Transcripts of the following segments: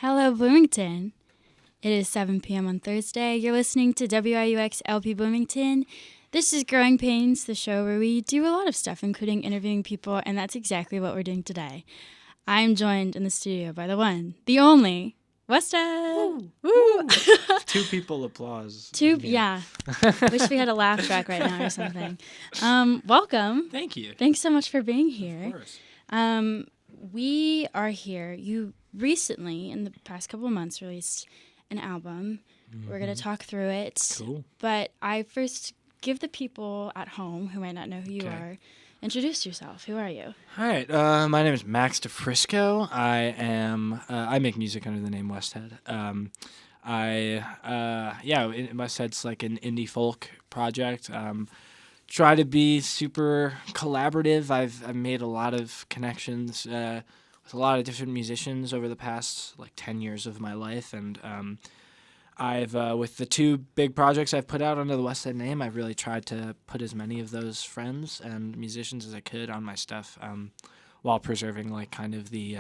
Hello, Bloomington. It is 7 p.m. on Thursday. You're listening to WIUX LP Bloomington. This is Growing Pains, the show where we do a lot of stuff, including interviewing people, and that's exactly what we're doing today. I'm joined in the studio by the one, the only, Westhead. Woo! Two people applause. Yeah. Wish we had a laugh track right now or something. Welcome. Thank you. Thanks so much for being here. Of course. We are here. You recently, in the past couple of months, released an album. Mm-hmm. We're going to talk through it. Cool. But I first give the people at home who might not know who you are, introduce yourself. Who are you? All right. My name is Max DeFrisco. I make music under the name Westhead. Westhead's like an indie folk project. Try to be super collaborative. I've made a lot of connections with a lot of different musicians over the past 10 years of my life, and I've with the two big projects I've put out under the Westhead name, I've really tried to put as many of those friends and musicians as I could on my stuff, while preserving kind of the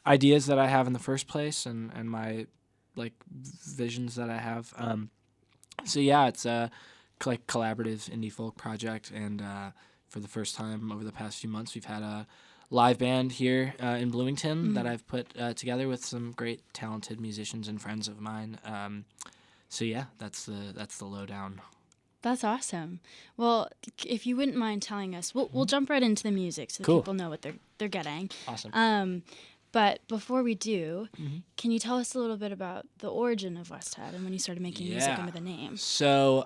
ideas that I have in the first place and my visions that I have. It's a collaborative indie folk project, and for the first time over the past few months, we've had a live band here in Bloomington that I've put together with some great talented musicians and friends of mine. That's the lowdown. That's awesome. Well, if you wouldn't mind telling us, we'll jump right into the music so that people know what they're getting. Awesome. But before we do, can you tell us a little bit about the origin of Westhead and when you started making music under the name? So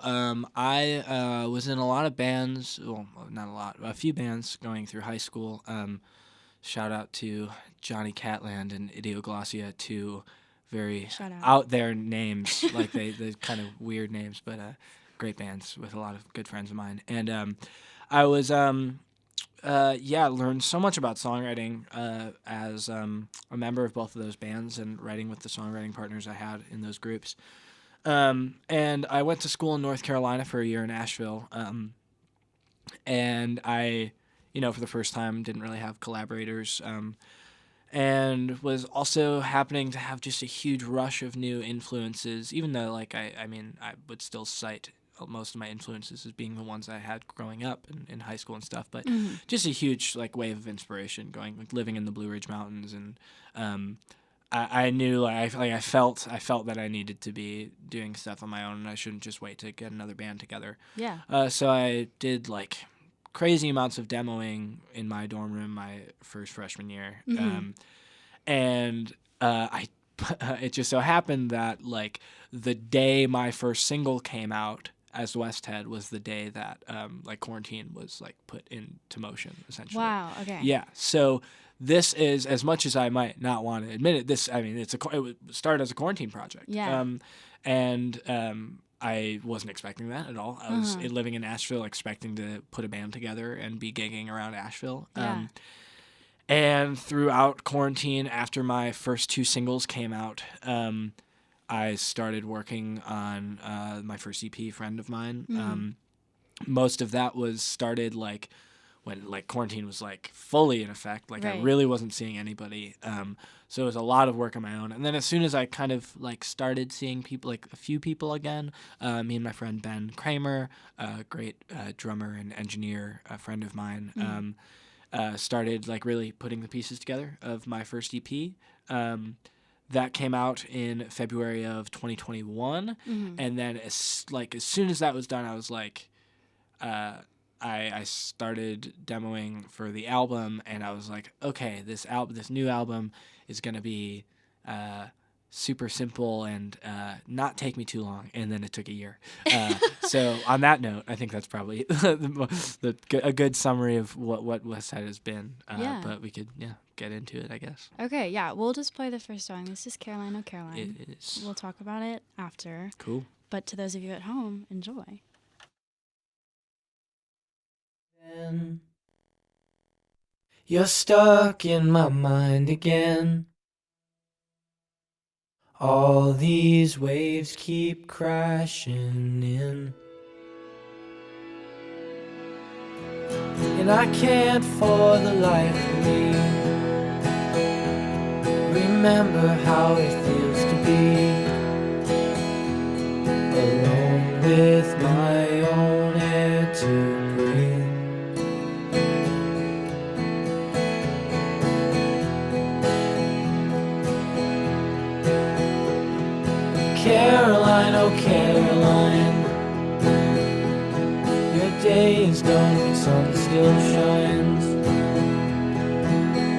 I was in a lot of bands, well, not a lot, a few bands going through high school. Shout out to Johnny Catland and Idioglossia, two very out there names, they kind of weird names, but great bands with a lot of good friends of mine. And I was... learned so much about songwriting as a member of both of those bands and writing with the songwriting partners I had in those groups. And I went to school in North Carolina for a year in Asheville. And I, for the first time, didn't really have collaborators. And was also happening to have just a huge rush of new influences, even though, I would still cite most of my influences as being the ones I had growing up in high school and stuff, but just a huge wave of inspiration living in the Blue Ridge Mountains, and I knew I felt that I needed to be doing stuff on my own, and I shouldn't just wait to get another band together. Yeah. So I did crazy amounts of demoing in my dorm room my first freshman year, and it just so happened that the day my first single came out as Westhead was the day that quarantine was put into motion, essentially. Wow. Okay. Yeah. So this is, as much as I might not want to admit it, it started as a quarantine project. Yeah. I wasn't expecting that at all. I was living in Asheville, expecting to put a band together and be gigging around Asheville. Yeah. And throughout quarantine, after my first two singles came out, I started working on my first EP, Friend of Mine. Most of that was started when quarantine was fully in effect. Right. I really wasn't seeing anybody. So it was a lot of work on my own. And then as soon as I kind of started seeing people, a few people again, me and my friend Ben Kramer, a great drummer and engineer, a friend of mine, started really putting the pieces together of my first EP. That came out in February of 2021, and then as soon as that was done, I was I started demoing for the album, and I was okay, this new album is gonna be super simple and not take me too long, and then it took a year. So on that note, I think that's probably a good summary of what Westhead has been. But we could get into it, I guess. Okay, yeah, we'll just play the first song. This is Caroline, Oh Caroline. It is. We'll talk about it after. Cool. But to those of you at home, enjoy. You're stuck in my mind again. All these waves keep crashing in, and I can't for the life of me remember how it feels to be alone with my own air to breathe. Caroline, oh Caroline, your day is done, the sun still shines.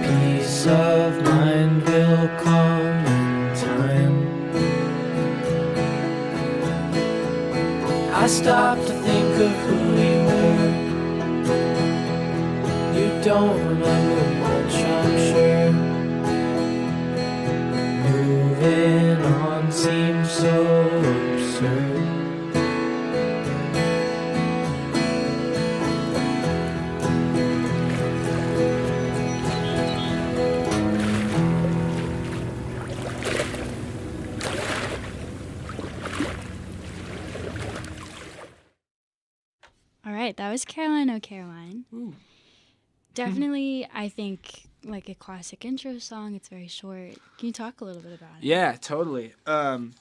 Peace of mind will come in time. I stopped to think of who you were. You don't remember much, I'm sure. Moving on seems so absurd. All right, that was Caroline, oh Caroline. Ooh. Definitely, I think, like a classic intro song. It's very short. Can you talk a little bit about it? Yeah, totally. Caroline,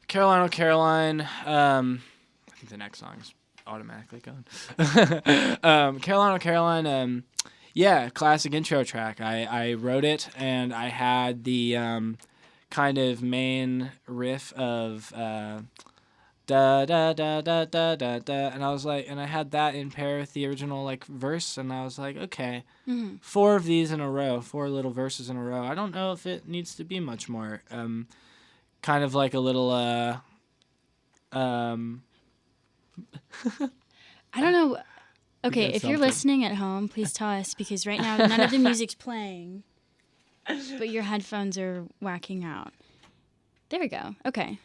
oh Caroline. I think the next song is automatically going. Caroline, oh Caroline. Yeah, classic intro track. I wrote it, and I had the kind of main riff of da da da da da da da, and I was like, and I had that in pair with the original like verse, and I was like, okay, 4 of these in a row, 4 little verses in a row. I don't know if it needs to be much more. Kind of like a little I don't know. Okay, if you're listening at home, please tell us, because right now none of the music's playing, but your headphones are whacking out. There we go. Okay.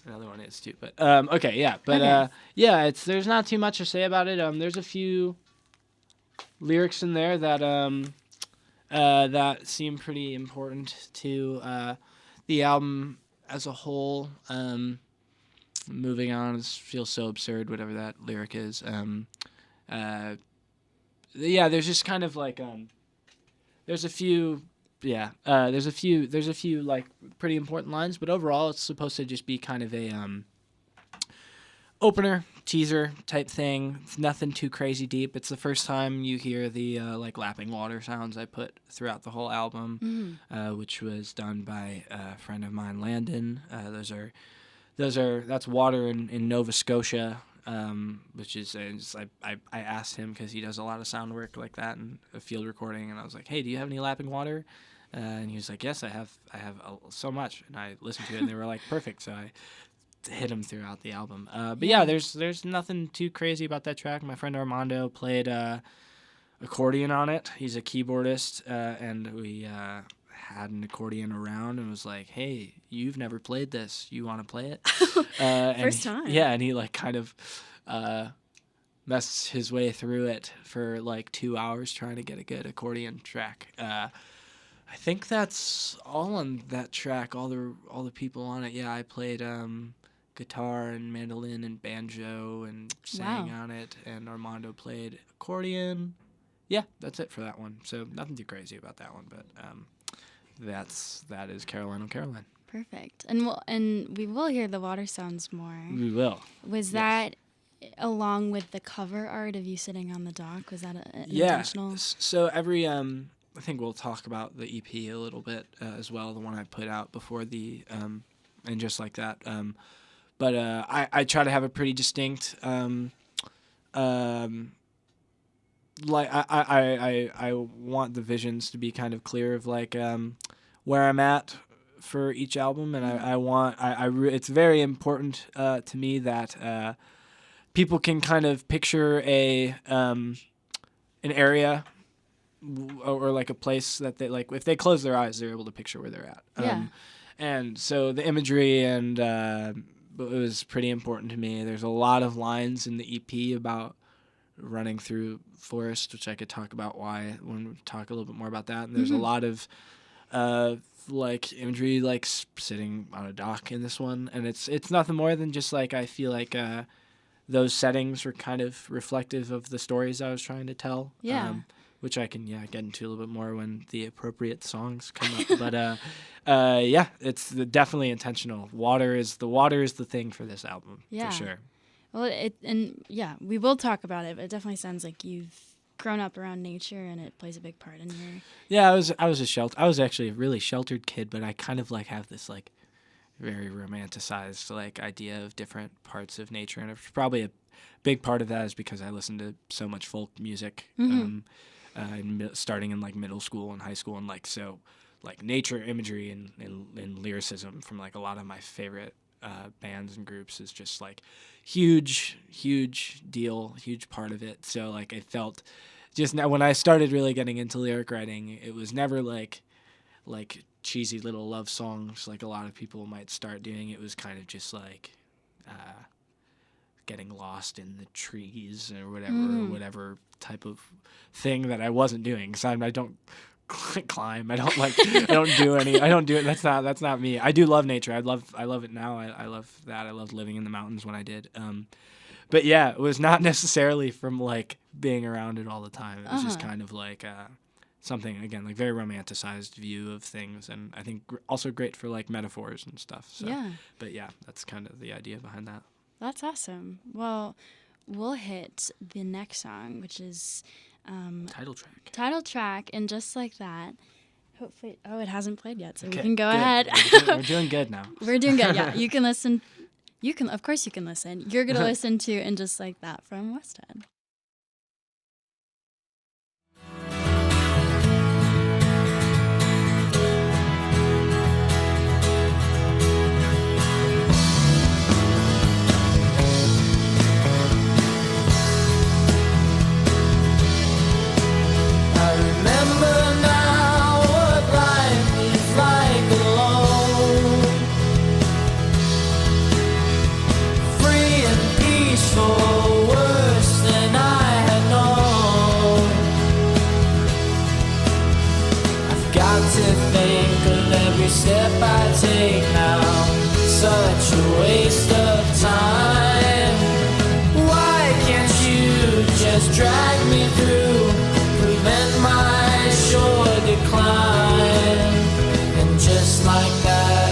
Another one is too, but okay, yeah, but Okay. yeah, there's not too much to say about it. There's a few lyrics in there that that seem pretty important to the album as a whole. Moving on, it feels so absurd, whatever that lyric is. Yeah, there's just kind of like there's a few. Yeah, there's a few like pretty important lines, but overall it's supposed to just be kind of a opener, teaser type thing. It's nothing too crazy deep. It's the first time you hear the like lapping water sounds I put throughout the whole album, which was done by a friend of mine, Landon. That's water in Nova Scotia. Which is I asked him because he does a lot of sound work like that and a field recording, and I was like, hey, do you have any lapping water? And he was like, yes, I have so much, and I listened to it, and they were like, perfect. So I hit him throughout the album. But yeah, there's nothing too crazy about that track. My friend Armando played accordion on it. He's a keyboardist, and we had an accordion around and was like, hey, you've never played this, you want to play it? First time. Yeah, and he like kind of messed his way through it for like 2 hours trying to get a good accordion track. I think that's all on that track, all the people on it. Yeah, I played guitar and mandolin and banjo and sang on it, and Armando played accordion. Yeah, that's it for that one. So nothing too crazy about that one, but that is Caroline, oh Caroline. Perfect. And we will hear the water sounds more. We will. Was that along with the cover art of you sitting on the dock? Was that intentional? Yeah. So every I think we'll talk about the EP a little bit as well, the one I put out before the and just like that. But I try to have a pretty distinct like I want the visions to be kind of clear of like where I'm at for each album, and it's very important to me that people can kind of picture an area or like a place that they like. If they close their eyes, they're able to picture where they're at. And so the imagery and it was pretty important to me. There's a lot of lines in the EP about running through forest, which I could talk about when we talk a little bit more about that. And there's a lot of like imagery, like sitting on a dock in this one, and it's nothing more than just like I feel like those settings were kind of reflective of the stories I was trying to tell. Yeah. which I can get into a little bit more when the appropriate songs come up. But it's definitely intentional. Water is the thing for this album, for sure. Well, we will talk about it, but it definitely sounds like you've grown up around nature and it plays a big part in your... Yeah, I was actually a really sheltered kid, but I kind of like have this like very romanticized like idea of different parts of nature, and it's probably a big part of that is because I listened to so much folk music, starting in like middle school and high school, and like so like nature imagery and lyricism from like a lot of my favorite bands and groups is just like huge deal, huge part of it. So like I felt just now when I started really getting into lyric writing, it was never like cheesy little love songs like a lot of people might start doing. It was kind of just like getting lost in the trees or whatever type of thing that I wasn't doing, because I don't climb, I don't do it. That's not me. I do love nature. I love it now. I love that. I loved living in the mountains when I did. But yeah, it was not necessarily from like being around it all the time. It was just kind of like something, again, like very romanticized view of things, and I think also great for like metaphors and stuff. So, yeah. But yeah, that's kind of the idea behind that. That's awesome. Well, we'll hit the next song, which is title track, and just like that. Hopefully, it hasn't played yet, so we can go ahead. We're doing good now. We're doing good. Yeah, you can listen. Of course, you can listen. You're gonna listen to "And Just Like That" from Westhead. Step I take now, such a waste of time. Why can't you just drag me through, prevent my sure decline, and just like that.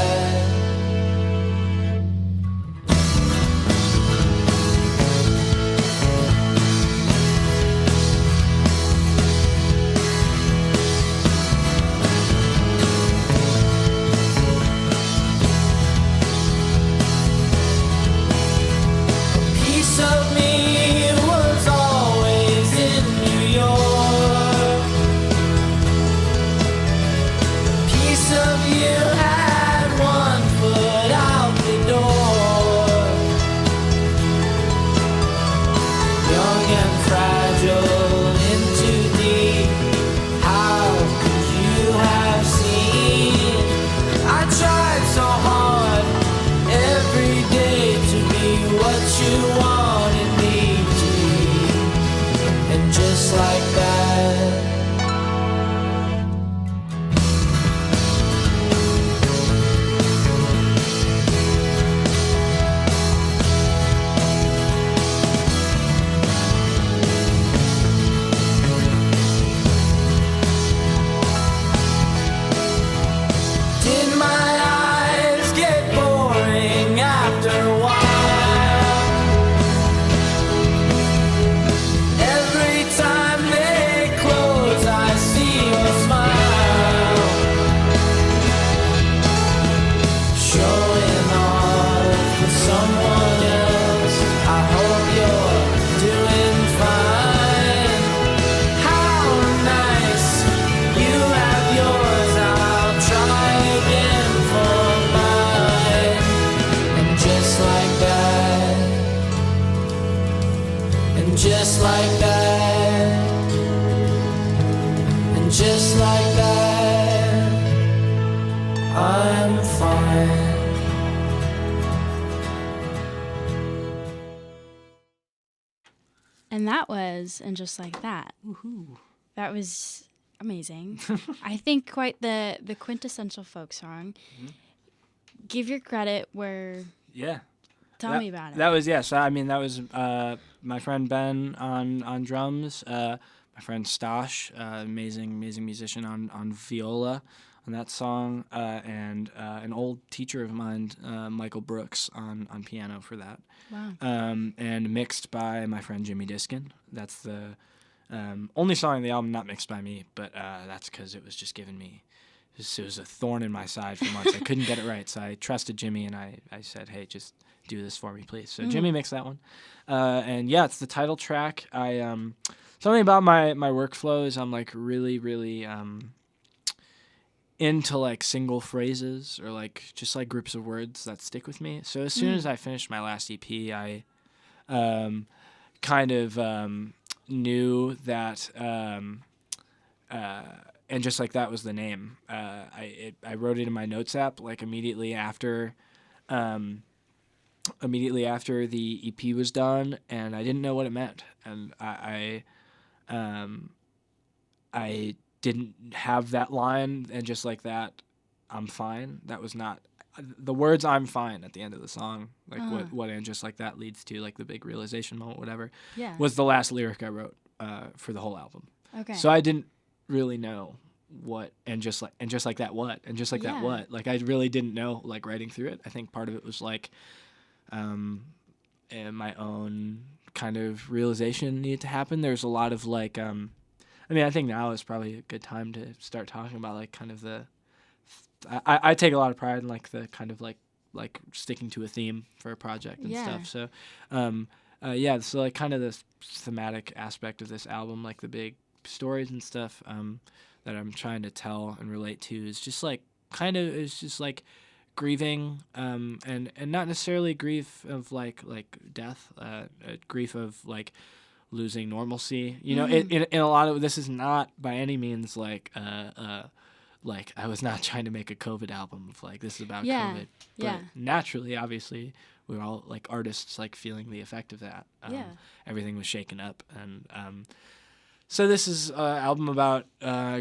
Just like that, and just like that, I'm fine. And that was "And Just Like That." Woohoo! That was amazing. I think quite the quintessential folk song. Mm-hmm. Give your credit where... Yeah. Tell me about it. That was, yes. I mean, that was my friend Ben on drums, my my friend Stosh, amazing musician on viola on that song, and an old teacher of mine, Michael Brooks, on piano for that. Wow. And mixed by my friend Jimmy Diskin. That's the only song on the album not mixed by me, but that's because it was just giving me, it was a thorn in my side for months. I couldn't get it right, so I trusted Jimmy, and I said, hey, just do this for me, please. So Jimmy mixed that one. And yeah, it's the title track. Something about my workflow is I'm like really into like single phrases or like just like groups of words that stick with me. So as soon as I finished my last EP, I kind of knew that and just like that was the name. I wrote it in my notes app like immediately after the EP was done, and I didn't know what it meant, and I didn't have that line, and just like that, I'm fine. That was not the words "I'm fine" at the end of the song, like what and just like that leads to like the big realization moment, whatever. Yeah. Was the last lyric I wrote for the whole album. Okay. So I didn't really know what and just like that what and just like that Yeah. what, like I really didn't know, like writing through it. I think part of it was like and my own kind of realization needed to happen. There's a lot of like I think now is probably a good time to start talking about like kind of the I take a lot of pride in like the kind of like sticking to a theme for a project and stuff. So so like kind of the thematic aspect of this album, like the big stories and stuff that I'm trying to tell and relate to is just like kind of is just like grieving and not necessarily grief of like death, grief of like losing normalcy. You know, in a lot of this is not by any means like I was not trying to make a COVID album of like this is about COVID. But naturally, obviously, we were all like artists like feeling the effect of that. Everything was shaken up, and so this is an album about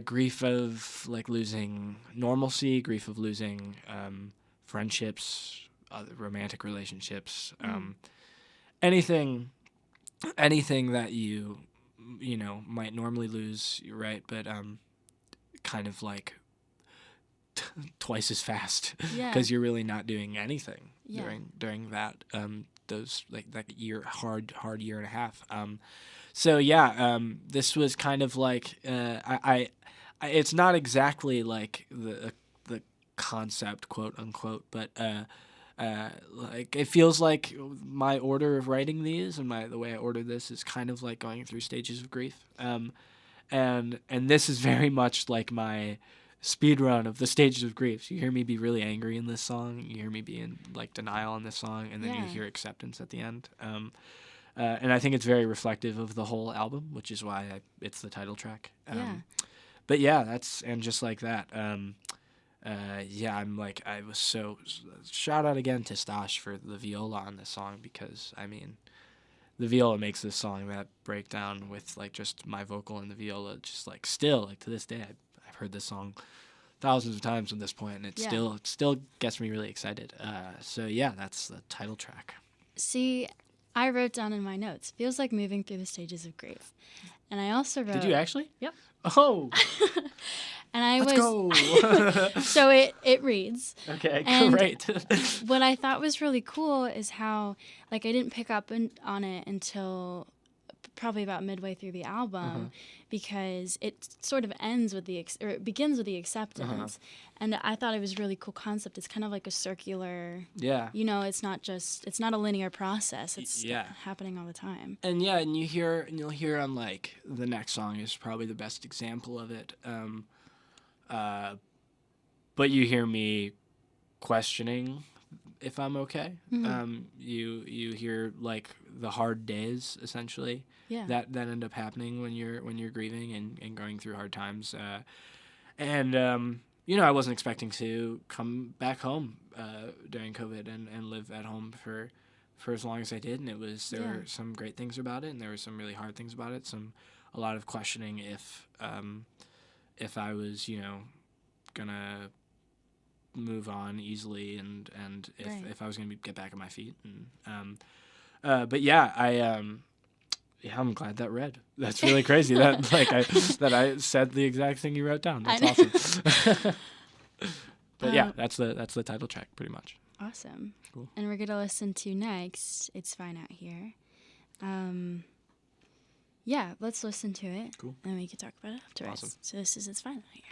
grief of like losing normalcy, grief of losing friendships, romantic relationships, anything that you might normally lose, right? But kind of like twice as fast because you're really not doing anything during that those like that hard year and a half. This was kind of like I it's not exactly like the concept, quote unquote, but like it feels like my order of writing these and the way I ordered this is kind of like going through stages of grief. And this is very much like my speed run of the stages of grief. So you hear me be really angry in this song, you hear me be in like denial in this song, and then you hear acceptance at the end. And I think it's very reflective of the whole album, which is why it's the title track. But yeah, that's, and just like that. I'm like, I was so, shout out again to Stosh for the viola on this song, because I mean, the viola makes this song, that breakdown with like just my vocal and the viola, just like still like to this day, I've heard this song thousands of times at this point, and it still gets me really excited. That's the title track. See, I wrote down in my notes, feels like moving through the stages of grief. And I also wrote... Did you actually? Yep. Oh! And Let's go! So it reads. Okay, and great. What I thought was really cool is how, like, I didn't pick up on it until probably about midway through the album, because it sort of ends with it begins with the acceptance. And I thought it was a really cool concept. It's kind of like a circular, it's not a linear process. It's happening all the time. And you'll hear on like the next song is probably the best example of it. But you hear me questioning if I'm okay. You hear like the hard days essentially that end up happening when you're grieving and going through hard times. I wasn't expecting to come back home during COVID and live at home for as long as I did, and there were some great things about it, and there were some really hard things about it. A lot of questioning if I was gonna move on easily, and if I was gonna get back on my feet, and Yeah, I'm glad that read. That's really crazy that I said the exact thing you wrote down. That's awesome. But yeah, that's the title track pretty much. Awesome. Cool. And we're gonna listen to next "It's Fine Out Here." Yeah, let's listen to it. Cool. And we can talk about it afterwards. Awesome. So this is "It's Fine Out Here."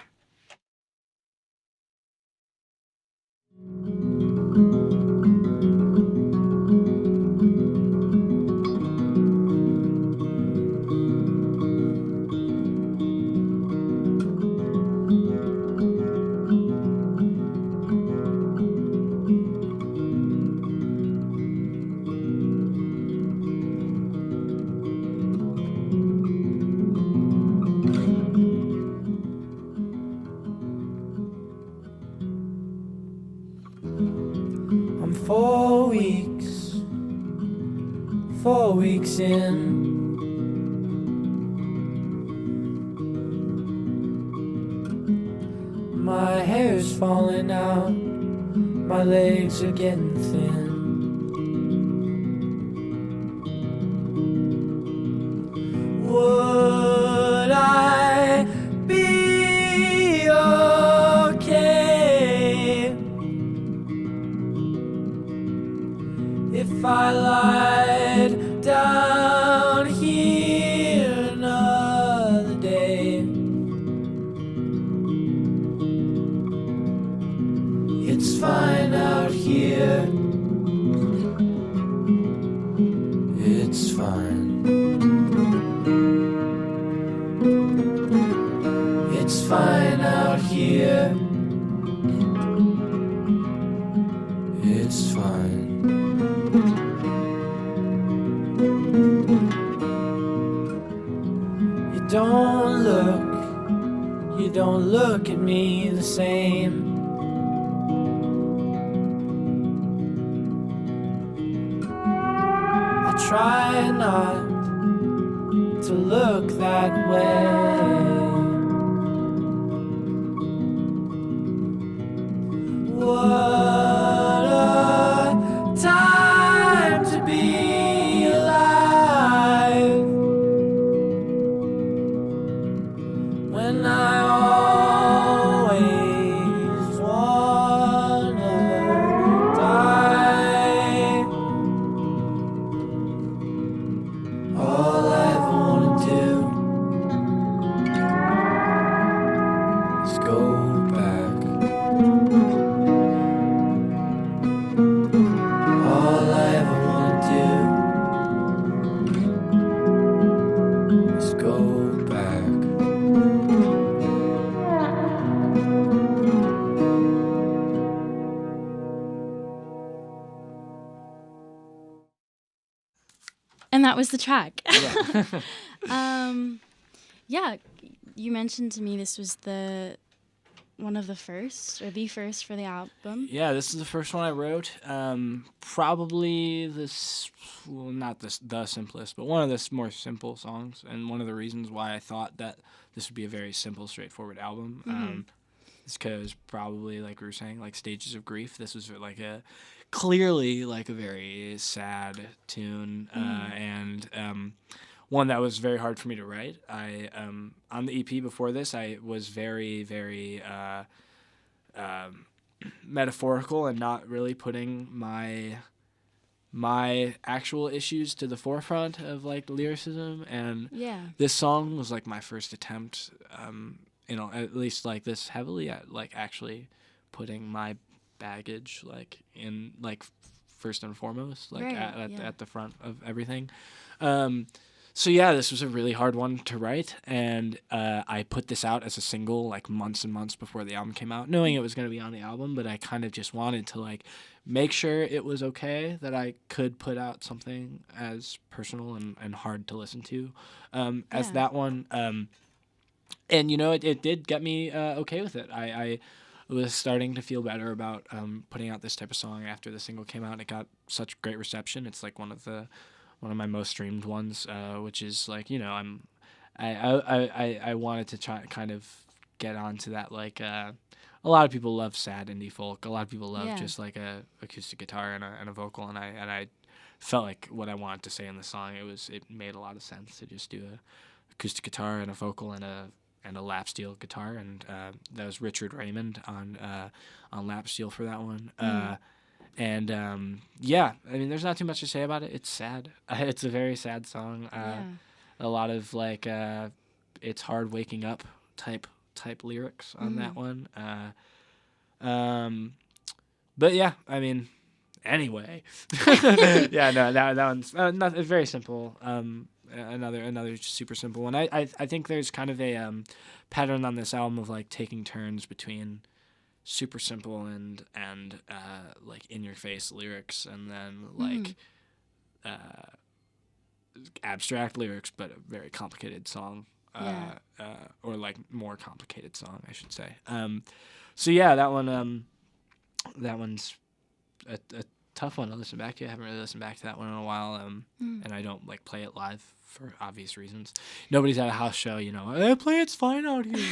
I'm 4 weeks in. My hair's falling out, my legs are getting thin. Would I be okay if I lied down here another day? It's fine out here. It's fine. It's fine out here. It's fine. You don't look at me the same. I try not to look that way. What a time to be alive, when I always wanna die. All I ever wanna do is go back. All I ever wanna do is go back. And that was the track. Yeah. Yeah, you mentioned to me this was one of the first for the album. Yeah, this is the first one I wrote. Probably the simplest, but one of the more simple songs, and one of the reasons why I thought that this would be a very simple, straightforward album. Is because probably, like we were saying, like Stages of Grief. This was clearly like a very sad tune, and one that was very hard for me to write. I on the EP before this, I was very, very metaphorical and not really putting my actual issues to the forefront of like lyricism. And this song was like my first attempt, at least like this heavily at like actually putting my baggage like in like first and foremost, like at the front of everything. So yeah, this was a really hard one to write, and I put this out as a single like months and months before the album came out, knowing it was going to be on the album, but I kind of just wanted to like make sure it was okay that I could put out something as personal and hard to listen to as that one. And it did get me okay with it. I was starting to feel better about putting out this type of song after the single came out, and it got such great reception. It's like one of my most streamed ones, which is like, I wanted to try kind of get onto that, like a lot of people love sad indie folk. A lot of people love just like a acoustic guitar and a vocal, and I felt like what I wanted to say in the song. It made a lot of sense to just do a acoustic guitar and a vocal and a lap steel guitar, and that was Richard Raymond on lap steel for that one. Yeah, I mean, there's not too much to say about it. It's sad. It's a very sad song. A lot of like it's hard waking up type lyrics on that one. But yeah, I mean, anyway, yeah, no, that one's not very simple. Another super simple one. I think there's kind of a pattern on this album of like taking turns between super simple and like in your face lyrics, and then like abstract lyrics, but a very complicated song. Or like more complicated song, I should say. So yeah, that one's a tough one to listen back to. I haven't really listened back to that one in a while, and I don't like play it live for obvious reasons. Nobody's at a house show, hey, play It's Fine Out Here.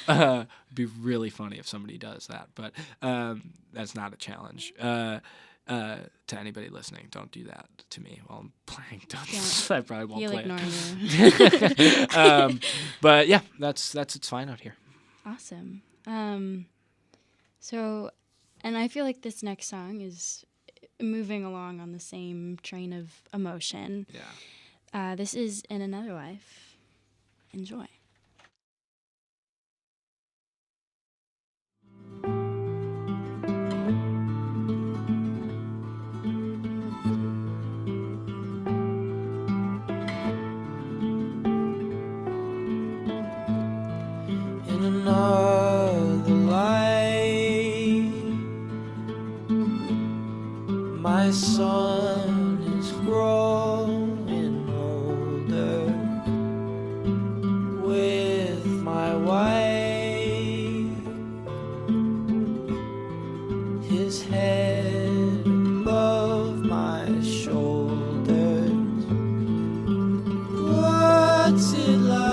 It'd be really funny if somebody does that, but that's not a challenge. To anybody listening, don't do that to me while I'm playing. I probably won't play it. But yeah, that's It's Fine Out Here. Awesome. So, and I feel like this next song is moving along on the same train of emotion. Yeah. This is In Another Life. Enjoy. Another life, my son is growing older with my wife, his head above my shoulders. What's it like?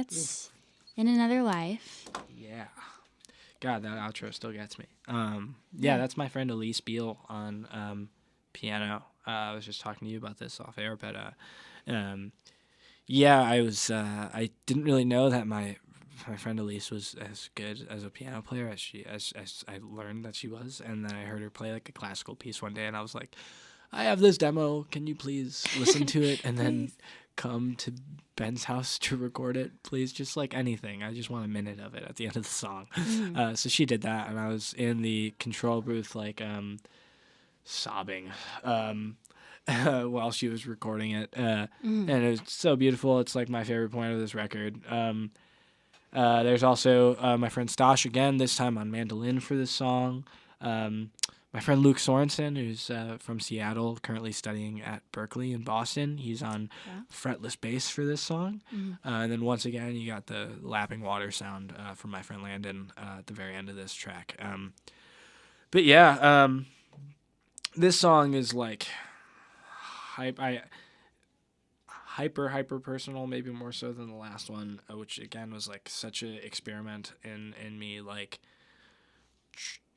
that's In Another Life. Yeah. God, that outro still gets me. Yeah, that's my friend Elise Beal on piano. I was just talking to you about this off air, but yeah, I didn't really know that my friend Elise was as good as a piano player as I learned that she was, and then I heard her play like a classical piece one day, and I was like, I have this demo. Can you please listen to it and then come to Ben's house to record it, please? Just like anything. I just want a minute of it at the end of the song. So she did that, and I was in the control booth like sobbing while she was recording it, and it was so beautiful. It's like my favorite point of this record. There's also my friend Stosh again, this time on mandolin for this song. My friend Luke Sorensen, who's from Seattle, currently studying at Berkeley in Boston. He's on fretless bass for this song. And then once again, you got the lapping water sound from my friend Landon at the very end of this track. But yeah, this song is like hyper personal, maybe more so than the last one, which again was like such an experiment in me like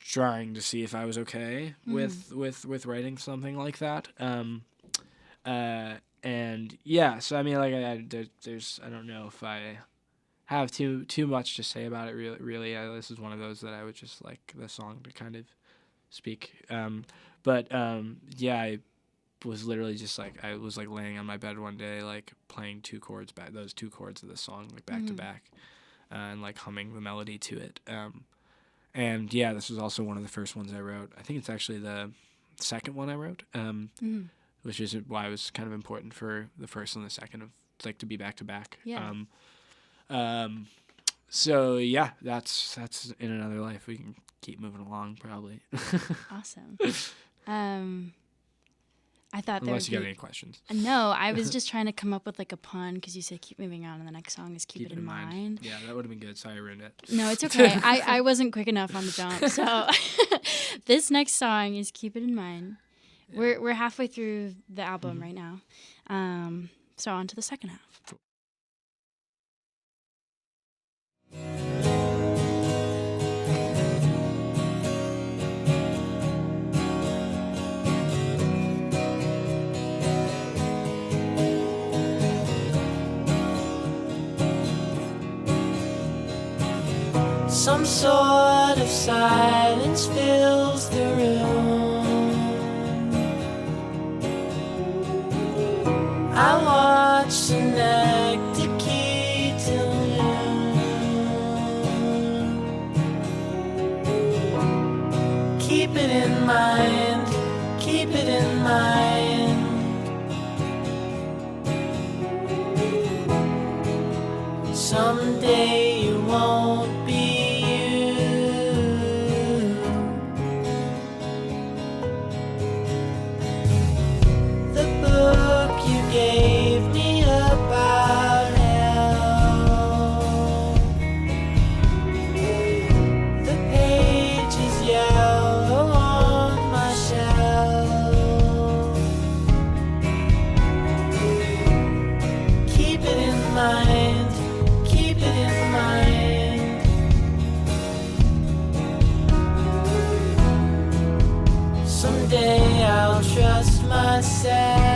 trying to see if I was okay with writing something like that. And yeah, so I mean, like there's I don't know if I have too much to say about it. Really, this is one of those that I would just like the song to kind of speak. But yeah, I was literally just like, I was like laying on my bed one day, like playing those two chords of the song, like back to back, and like humming the melody to it. And yeah, this was also one of the first ones I wrote. I think it's actually the second one I wrote, which is why it was kind of important for the first and the second of like to be back to back. Yeah. So yeah, that's In Another Life. We can keep moving along probably. Awesome. I thought unless you got any questions. No, I was just trying to come up with like a pun because you said keep moving on, and the next song is keep it in mind. Yeah, that would have been good. Sorry, I ruined it. No, it's okay. I wasn't quick enough on the jump. So this next song is Keep It in Mind. Yeah. We're halfway through the album right now. So on to the second half. Some sort of silence fills the room. I watch Synecdoche till noon. Keep it in mind, keep it in mind. Someday you won't be gave me about hell. The page is yellow on my shelf. Keep it in mind, keep it in mind. Someday I'll trust myself.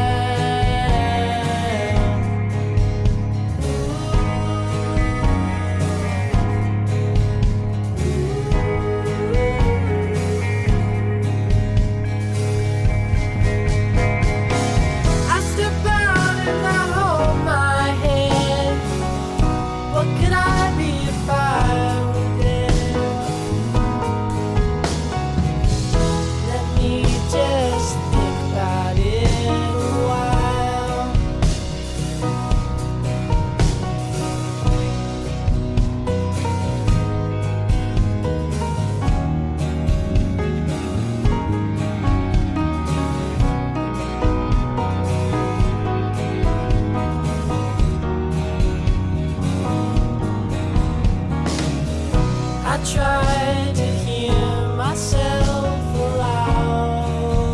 Try to hear myself aloud.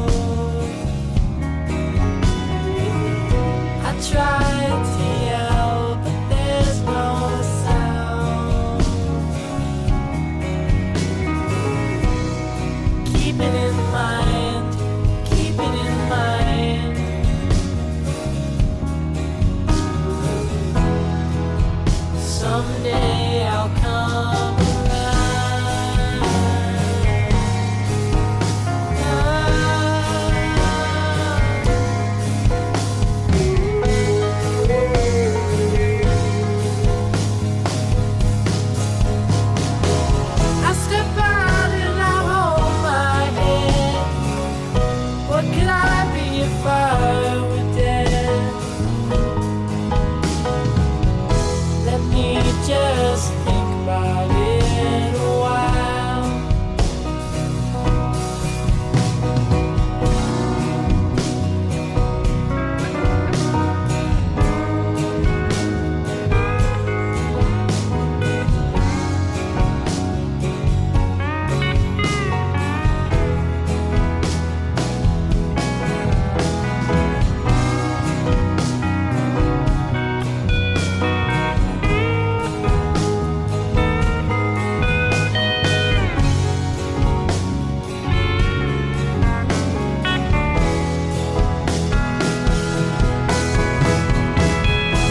I tried to yell, but there's no keep it in mind, keep it in mind. Someday I'll come around. I step out and I hold my head. What could I be if I were dead? Let me just think about it a while.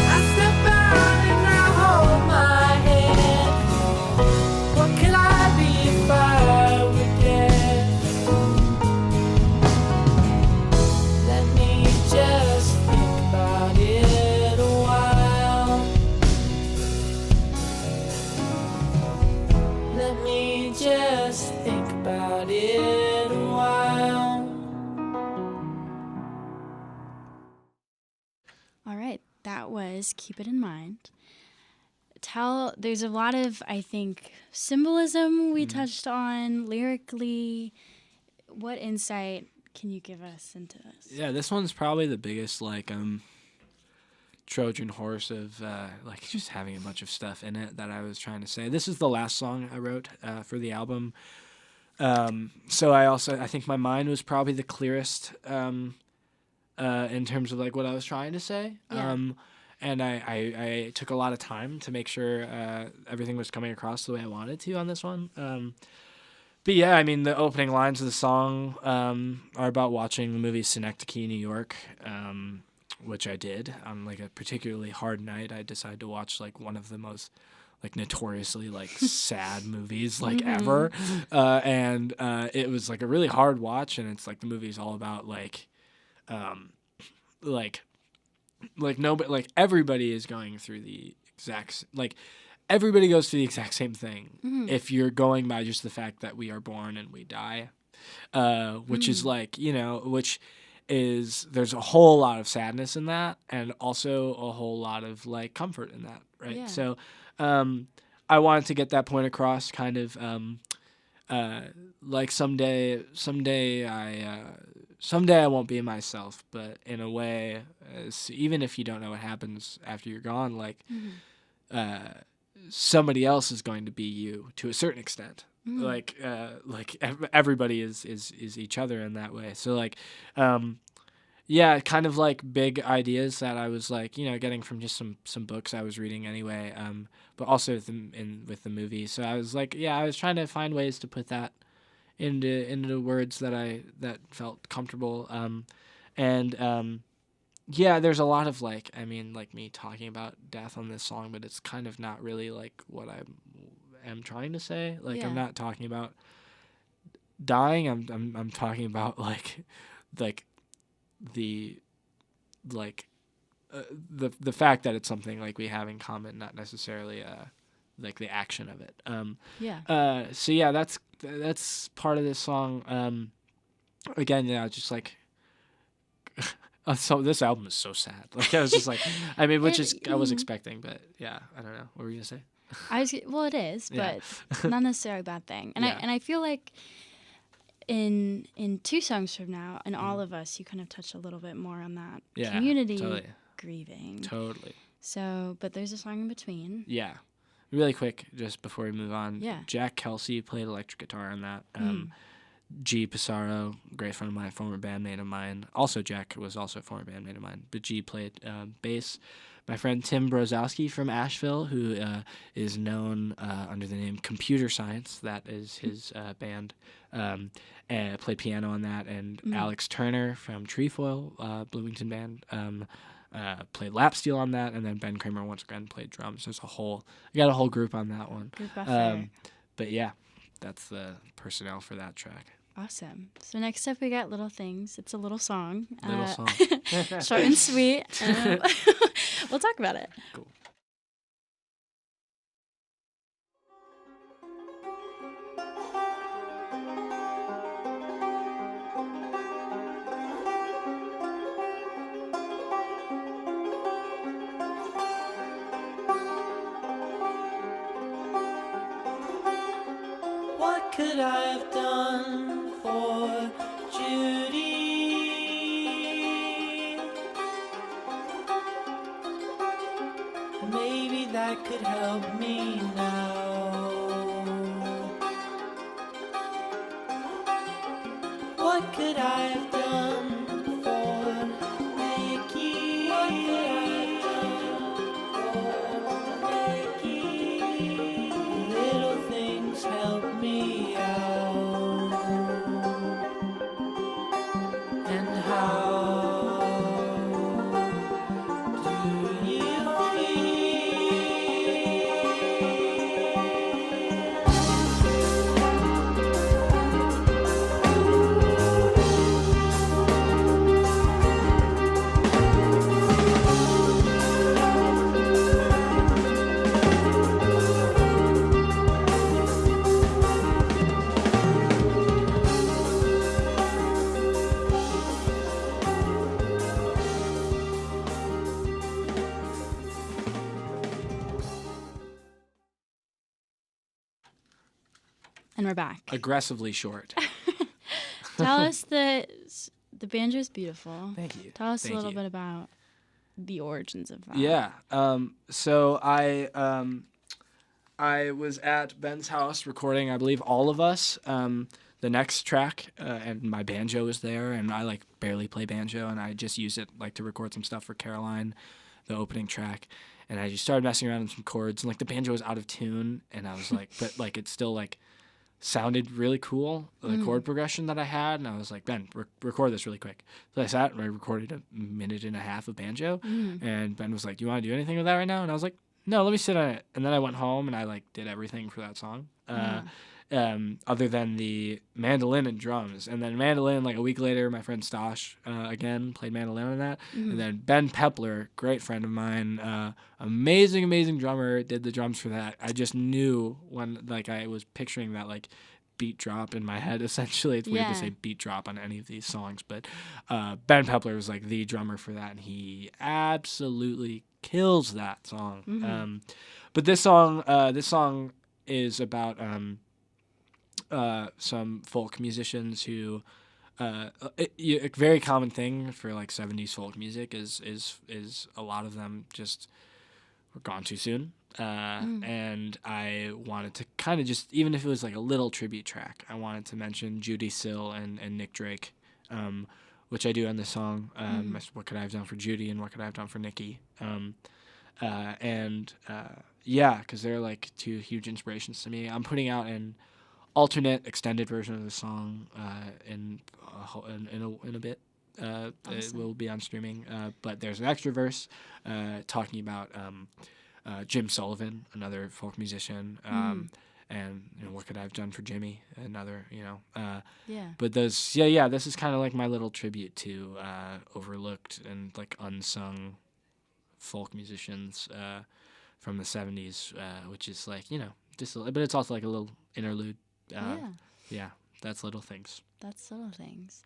I step out and I hold my head. What could I be if I were dead? Let me just think about it a while. Let me just think about it a while. All right, that was Keep It in Mind. There's a lot of, I think, symbolism we touched on lyrically. What insight can you give us into this? Yeah, this one's probably the biggest like Trojan horse of like just having a bunch of stuff in it that I was trying to say. This is the last song I wrote for the album. So I think my mind was probably the clearest in terms of like what I was trying to say. Yeah. And I took a lot of time to make sure everything was coming across the way I wanted to on this one. But yeah, I mean, the opening lines of the song are about watching the movie Synecdoche, New York, which I did on like a particularly hard night. I decided to watch like one of the most like notoriously like sad movies like ever, and it was like a really hard watch. And it's like the movie's all about like nobody, like everybody is going through the everybody goes through the exact same thing if you're going by just the fact that we are born and we die, which is like, you know, which is, there's a whole lot of sadness in that and also a whole lot of like comfort in that, right? Yeah. So I wanted to get that point across, kind of like someday I won't be myself, but in a way, even if you don't know what happens after you're gone, like somebody else is going to be you to a certain extent. Like everybody is each other in that way. So like, yeah, kind of like big ideas that I was like, you know, getting from just some books I was reading anyway, but also with the movie. So I was like, yeah, I was trying to find ways to put that into words that felt comfortable. Yeah, there's a lot of like, I mean, like me talking about death on this song, but it's kind of not really like what I am trying to say. Like, Yeah. I'm not talking about dying. I'm talking about like the the fact that it's something like we have in common, not necessarily like the action of it. Yeah. So yeah, that's part of this song. Again, yeah, just like so this album is so sad. Like I was just like, I mean, which is I was expecting, but yeah, I don't know. What were you gonna say? Well, it is, Yeah. but not necessarily a bad thing. And Yeah. I feel like in 2 songs from now, and All of Us, you kind of touch a little bit more on that Yeah, community totally. grieving. Totally. So, but there's a song in between. Yeah. Really quick, just before we move on. Yeah. Jack Kelsey played electric guitar on that. G Pissarro, great friend of mine, former bandmate of mine. Also, Jack was also a former bandmate of mine, but G played bass. My friend Tim Brozowski from Asheville, who is known under the name Computer Science. That is his band. And played piano on that. And Alex Turner from Trefoil, Bloomington band, played lap steel on that. And then Ben Kramer once again played drums. There's I got a whole group on that one. Group effort. But yeah, that's the personnel for that track. Awesome. So next up we got Little Things. It's a little song. Little song. Short and sweet. We'll talk about it. Cool. What could I have done for Judy? Maybe that could help me now. What could I have done for Nikki? What could I have done for Nikki? Little things help me out. And how do you And we're back. Aggressively short. Tell us the banjo's beautiful. Thank you. Tell us Thank a little you. bit about the origins of that. Yeah. So I was at Ben's house recording, I believe, All of Us, the next track, and my banjo was there, and I like barely play banjo, and I just used it like to record some stuff for Caroline, the opening track, and I just started messing around with some chords, and like the banjo was out of tune, and I was like, but like it still like sounded really cool, the chord progression that I had, and I was like, Ben, record this really quick. So I sat and I recorded a minute and a half of banjo, and Ben was like, do you want to do anything with that right now? And I was like, no, let me sit on it. And then I went home and I like did everything for that song, other than the mandolin and drums. And then mandolin, like a week later, my friend Stosh again played mandolin on that. And then Ben Pepler, great friend of mine, amazing drummer, did the drums for that. I just knew when like I was picturing that like beat drop in my head. Essentially, it's weird to say beat drop on any of these songs, but Ben Pepler was like the drummer for that, and he absolutely kills that song. But this song is about some folk musicians who a very common thing for like 70s folk music is a lot of them just were gone too soon. And I wanted to kind of just, even if it was like a little tribute track, I wanted to mention Judy Sill and Nick Drake, which I do on this song. What could I have done for Judy and what could I have done for Nikki? Yeah, because they're like two huge inspirations to me. I'm putting out an alternate extended version of the song in a bit. Awesome. It will be on streaming, but there's an extra verse talking about Jim Sullivan, another folk musician, and what could I have done for Jimmy, another, But this is kind of like my little tribute to overlooked and like unsung folk musicians from the 70s, which is like, but it's also like a little interlude. Yeah, that's Little Things. That's Little Things.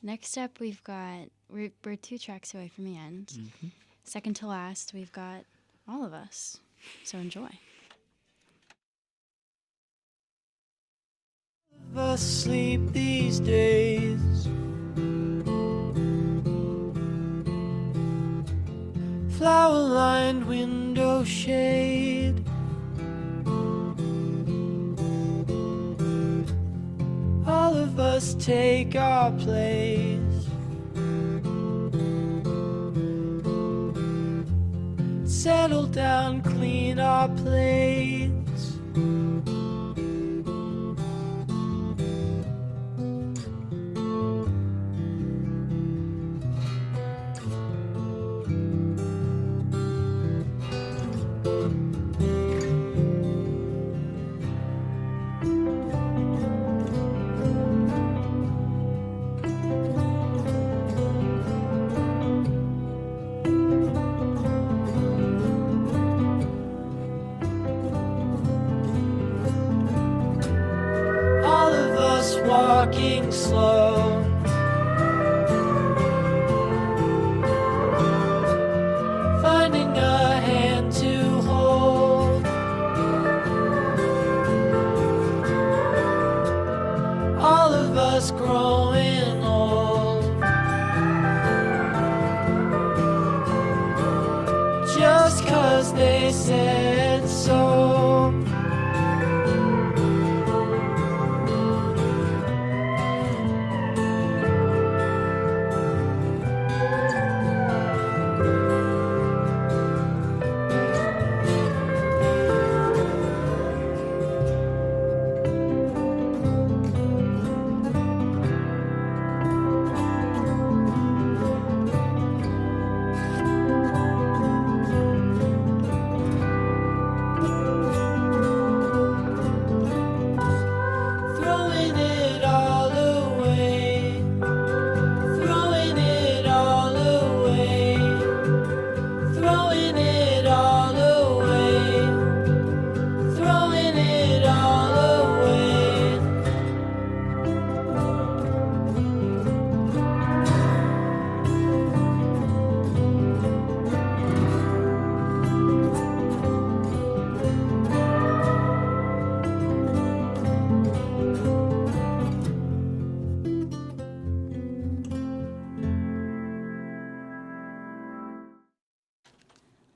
Next up, we've got, we're 2 tracks away from the end. Second to last, we've got All of Us. So enjoy. of us sleep these days? Flower-lined window shade, all of us take our place. Settle down, clean our plates. Walking slow, finding a hand to hold. All of us growing old, just 'cause they said so. Throwing it all away, throwing it all away, throwing it all away, throwing it all away.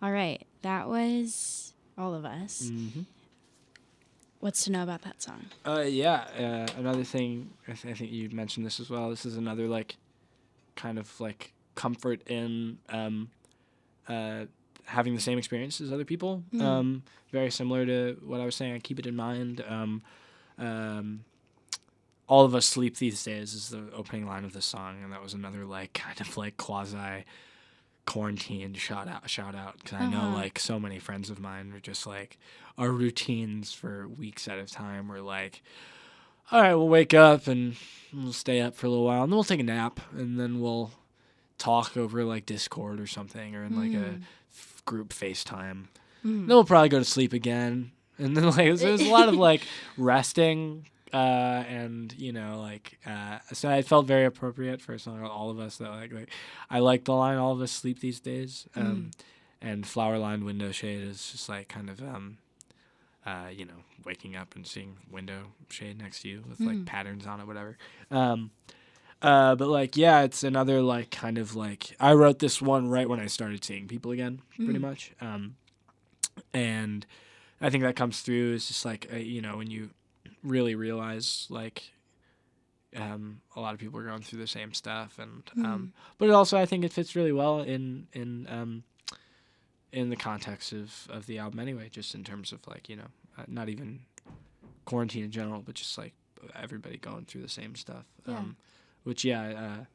All right, that was All of Us. Mm-hmm. What's to know about that song? Another thing, I think you mentioned this as well. This is another like, kind of like comfort in having the same experience as other people. Very similar to what I was saying. I keep it in mind. All of us sleep these days is the opening line of this song, and that was another like kind of like quasi quarantine shout out because I know like so many friends of mine are just like our routines for weeks at a time were like, all right, we'll wake up and we'll stay up for a little while and then we'll take a nap and then we'll talk over like Discord or something or in like a group FaceTime. Then we'll probably go to sleep again, and then like there's a lot of like resting. And you know, like, so I felt very appropriate for a song called All of Us. That like I like the line "All of us sleep these days," and flower-lined window shade is just like kind of, you know, waking up and seeing window shade next to you with like patterns on it, whatever. But like, yeah, it's another like kind of like I wrote this one right when I started seeing people again, pretty much. And I think that comes through. It's just like you know, when you really realize like a lot of people are going through the same stuff, and but it also I think it fits really well in the context of the album anyway, just in terms of like, you know, not even quarantine in general, but just like everybody going through the same stuff. Which another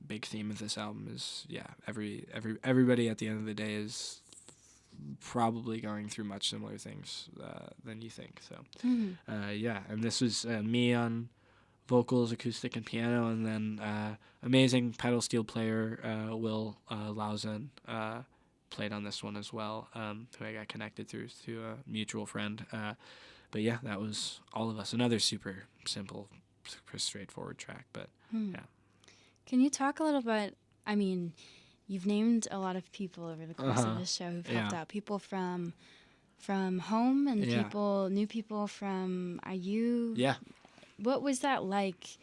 big theme of this album is everybody at the end of the day is probably going through much similar things than you think. So and this was me on vocals, acoustic, and piano, and then amazing pedal steel player Will Lausen played on this one as well, who I got connected through a mutual friend. But yeah, that was All of Us. Another super simple, super straightforward track, but yeah. Can you talk a little bit, I mean, you've named a lot of people over the course of this show who've helped out. People from home and new people from IU. Yeah. What was that like?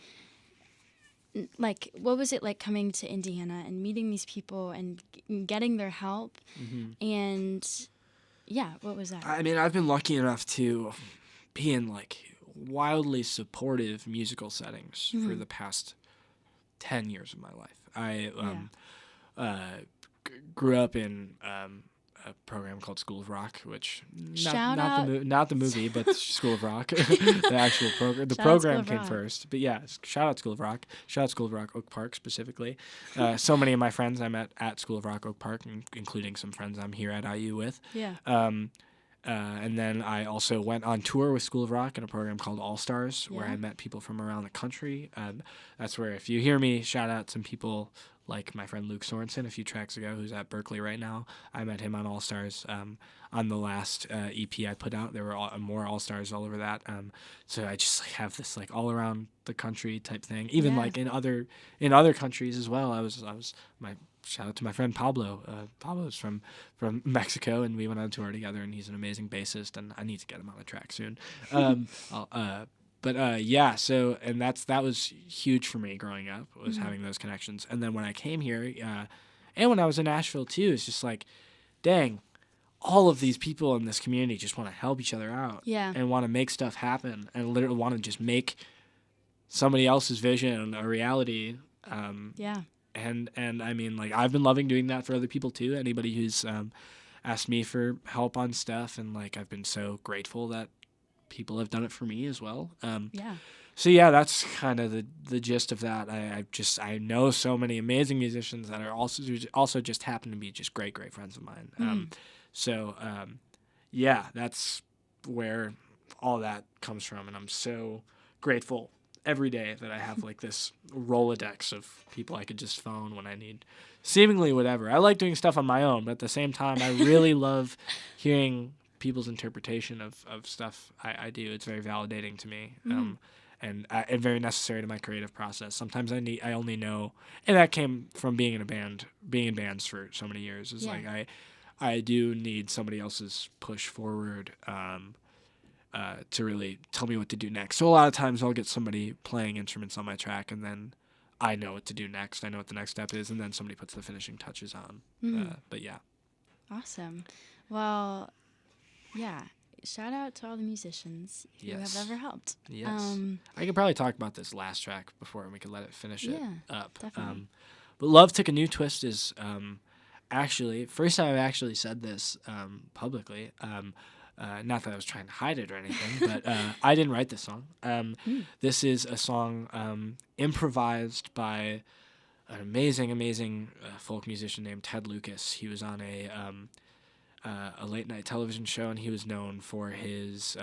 Like, what was it like coming to Indiana and meeting these people and getting their help? And yeah, what was that? I mean, I've been lucky enough to be in like wildly supportive musical settings for the past 10 years of my life. I grew up in a program called School of Rock, which not the movie, but School of Rock, the actual program. The program came first, but yeah, shout out School of Rock. Shout out School of Rock Oak Park specifically. So many of my friends I met at School of Rock Oak Park, including some friends I'm here at IU with. Yeah. And then I also went on tour with School of Rock in a program called All Stars, where I met people from around the country. That's where, if you hear me shout out some people like my friend Luke Sorensen a few tracks ago, who's at Berkeley right now. I met him on All Stars on the last EP I put out. There were more All Stars all over that. So I just have this all around the country type thing. Even in other countries as well. I was my shout out to my friend Pablo. Pablo's from Mexico, and we went on tour together, and he's an amazing bassist, and I need to get him on the track soon. So that was huge for me growing up, was having those connections. And then when I came here, and when I was in Nashville too, it's just dang, all of these people in this community just want to help each other out and want to make stuff happen and literally want to just make somebody else's vision a reality. And I mean, I've been loving doing that for other people too. Anybody who's asked me for help on stuff, and I've been so grateful that people have done it for me as well. So yeah, that's kind of the gist of that. I know so many amazing musicians that are also just happen to be just great friends of mine. That's where all that comes from, and I'm so grateful every day that I have this Rolodex of people I could just phone when I need seemingly whatever. I like doing stuff on my own, but at the same time, I really love hearing people's interpretation of stuff I do. It's very validating to me, and very necessary to my creative process. Sometimes I only know, and that came from being in bands for so many years. It's I do need somebody else's push forward to really tell me what to do next. So a lot of times I'll get somebody playing instruments on my track, and then I know what to do next. I know what the next step is, and then somebody puts the finishing touches on. But yeah. Awesome. Well, yeah. Shout out to all the musicians who have ever helped. Yes. I could probably talk about this last track before we could let it finish it up. Definitely. But Love Took a New Twist is actually, first time I've actually said this publicly. Not that I was trying to hide it or anything, but I didn't write this song. This is a song improvised by an amazing folk musician named Ted Lucas. He was on a late night television show, and he was known for his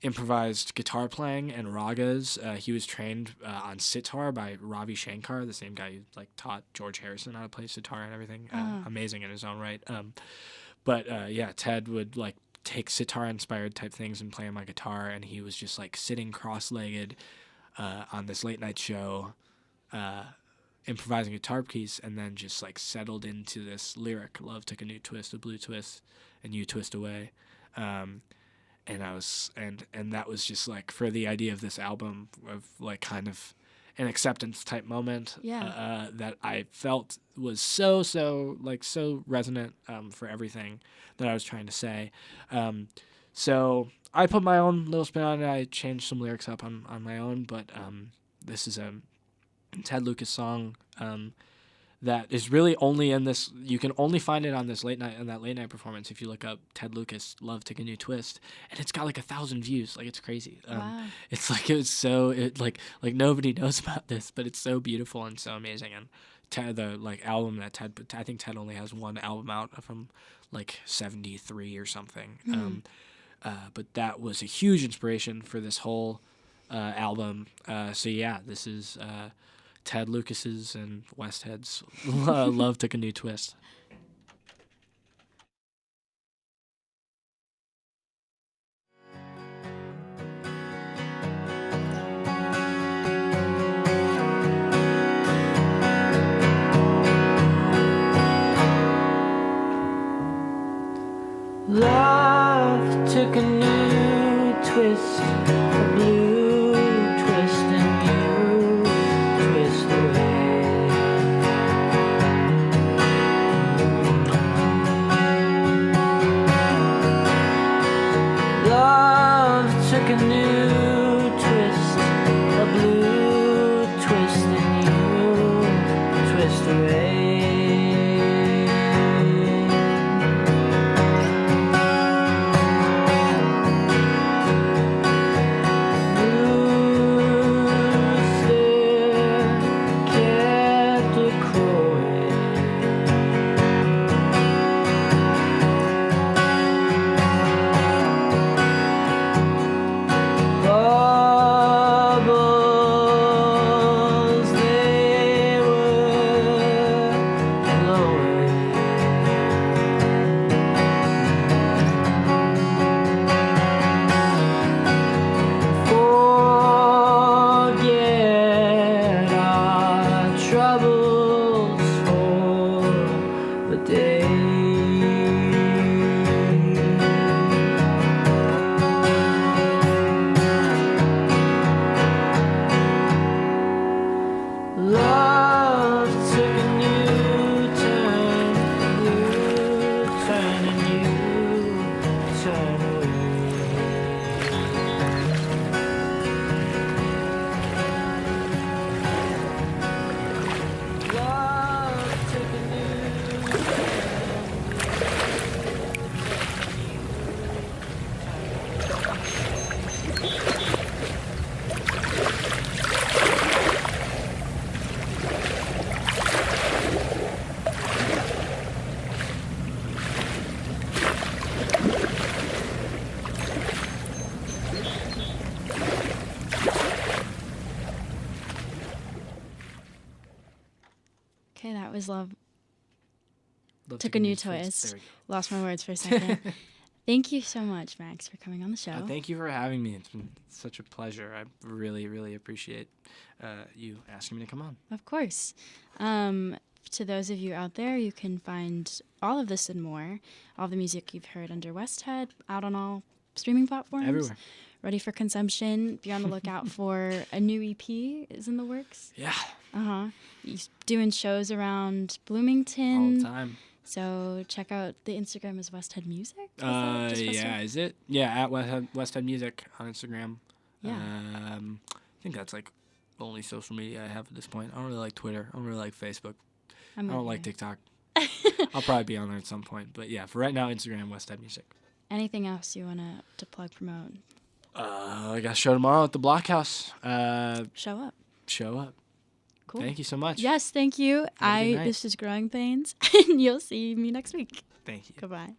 improvised guitar playing and ragas. He was trained on sitar by Ravi Shankar, the same guy who taught George Harrison how to play sitar and everything. Amazing in his own right. Ted would take sitar-inspired type things and play on my guitar, and he was just sitting cross-legged on this late-night show, improvising a guitar piece, and then just settled into this lyric, "Love took a new twist, a blue twist, and you twist away," and that was just for the idea of this album of kind of an acceptance type moment that I felt was so resonant for everything that I was trying to say. So I put my own little spin on it. I changed some lyrics up on my own, but this is a Ted Lucas song that is really only in this. You can only find it on that late night performance if you look up Ted Lucas "Love Took a New Twist," and it's got 1,000 views. It's crazy. Wow. It's nobody knows about this, but it's so beautiful and so amazing. And the album that Ted put, I think Ted only has one album out from 73 or something. But that was a huge inspiration for this whole album. This is Ted Lucas's and Westhead's "Love Took a New Twist." Love took a new twist, a blue twist, and you twist away. Love took took a new twist, a blue twist, and you twist away. Okay, that was love. Took a new twist. There we go. Lost my words for a second. Thank you so much, Max, for coming on the show. Thank you for having me. It's been such a pleasure. I really, really appreciate you asking me to come on. Of course. To those of you out there, you can find all of this and more, all the music you've heard under Westhead, out on all streaming platforms. Everywhere. Ready for consumption. Be on the lookout for a new EP is in the works. Yeah. Uh-huh. He's doing shows around Bloomington. All the time. So check out the Instagram is Westhead Music. Is it? Yeah, at Westhead Music on Instagram. Yeah. I think that's like the only social media I have at this point. I don't really like Twitter. I don't really like Facebook. I don't like TikTok. I'll probably be on there at some point. But yeah, for right now, Instagram, Westhead Music. Anything else you want to plug, promote? I got a show tomorrow at the Blockhouse. Show up. Show up. Cool. Thank you so much. Yes, thank you. Have a good night. This is Growing Pains, and you'll see me next week. Thank you. Goodbye.